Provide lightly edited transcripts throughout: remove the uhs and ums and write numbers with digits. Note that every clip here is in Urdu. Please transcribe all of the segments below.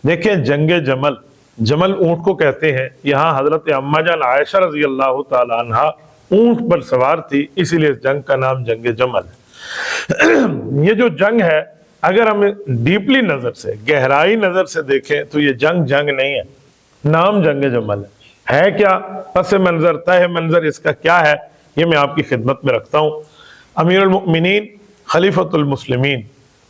دیکھیں جنگ جمل، جمل اونٹ کو کہتے ہیں، یہاں حضرت اما جان عائشہ رضی اللہ تعالی عنہ اونٹ پر سوار تھی، اسی لیے جنگ کا نام جنگ جمل ہے۔ یہ جو جنگ ہے اگر ہم ڈیپلی نظر سے، گہرائی نظر سے دیکھیں تو یہ جنگ نہیں ہے، نام جنگ جمل ہے کیا؟ پس منظر، تہ منظر اس کا کیا ہے، یہ میں آپ کی خدمت میں رکھتا ہوں۔ امیر المؤمنین خلیفۃ المسلمین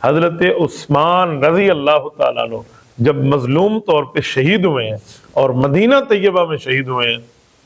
حضرت عثمان رضی اللہ تعالیٰ عنہ جب مظلوم طور پہ شہید ہوئے ہیں اور مدینہ طیبہ میں شہید ہوئے ہیں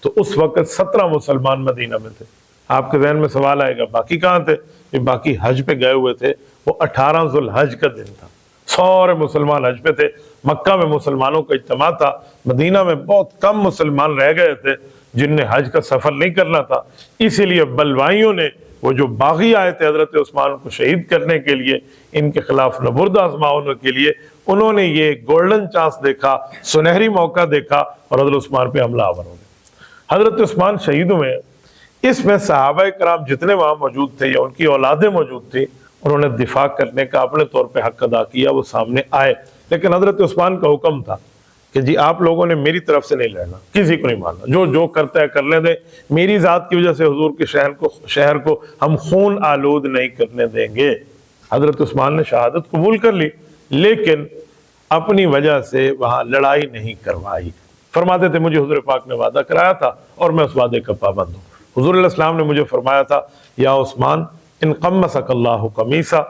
تو اس وقت 17 مسلمان مدینہ میں تھے۔ آپ کے ذہن میں سوال آئے گا باقی کہاں تھے؟ یہ باقی حج پہ گئے ہوئے تھے، وہ 18 ذو الحج کا دن تھا، سارے مسلمان حج پہ تھے، مکہ میں مسلمانوں کا اجتماع تھا، مدینہ میں بہت کم مسلمان رہ گئے تھے جن نے حج کا سفر نہیں کرنا تھا، اسی لیے بلوائیوں نے، وہ جو باغی آئے تھے حضرت عثمان کو شہید کرنے کے لیے، ان کے خلاف نبرد آزمانے کے لیے، انہوں نے یہ گولڈن چانس دیکھا، سنہری موقع دیکھا اور حضرت عثمان پہ حملہ آور ہو گئے۔ حضرت عثمان شہید ہوئے، اس میں صحابہ کرام جتنے وہاں موجود تھے یا ان کی اولادیں موجود تھیں، انہوں نے دفاع کرنے کا اپنے طور پہ حق ادا کیا، وہ سامنے آئے، لیکن حضرت عثمان کا حکم تھا کہ جی آپ لوگوں نے میری طرف سے نہیں لڑنا، کسی کو نہیں مارنا، جو کرتا ہے کر لیں دیں، میری ذات کی وجہ سے حضور کے شہر کو ہم خون آلود نہیں کرنے دیں گے۔ حضرت عثمان نے شہادت قبول کر لی، لیکن اپنی وجہ سے وہاں لڑائی نہیں کروائی۔ فرماتے تھے مجھے حضور پاک نے وعدہ کرایا تھا اور میں اس وعدے کا پابند ہوں۔ حضور علیہ السلام نے مجھے فرمایا تھا یا عثمان ان قمصک اللہ قمیصا،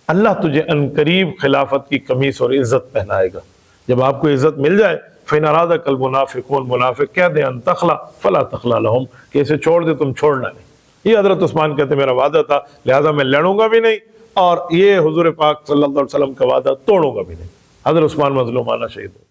اللہ تجھے ان قریب خلافت کی قمیص اور عزت پہنائے گا۔ جب آپ کو عزت مل جائے فَإِنْ أَرَادَكَ الْمُنَافِقُونَ، منافق کہہ دیں ان تخلا فلا تخلا لہم، کہ اسے چھوڑ دے تم چھوڑنا نہیں۔ یہ حضرت عثمان کہتے میرا وعدہ تھا، لہذا میں لڑوں گا بھی نہیں اور یہ حضور پاک صلی اللہ علیہ وسلم کا وعدہ توڑوں گا بھی نہیں۔ حضرت عثمان مظلومانہ شہید ہو۔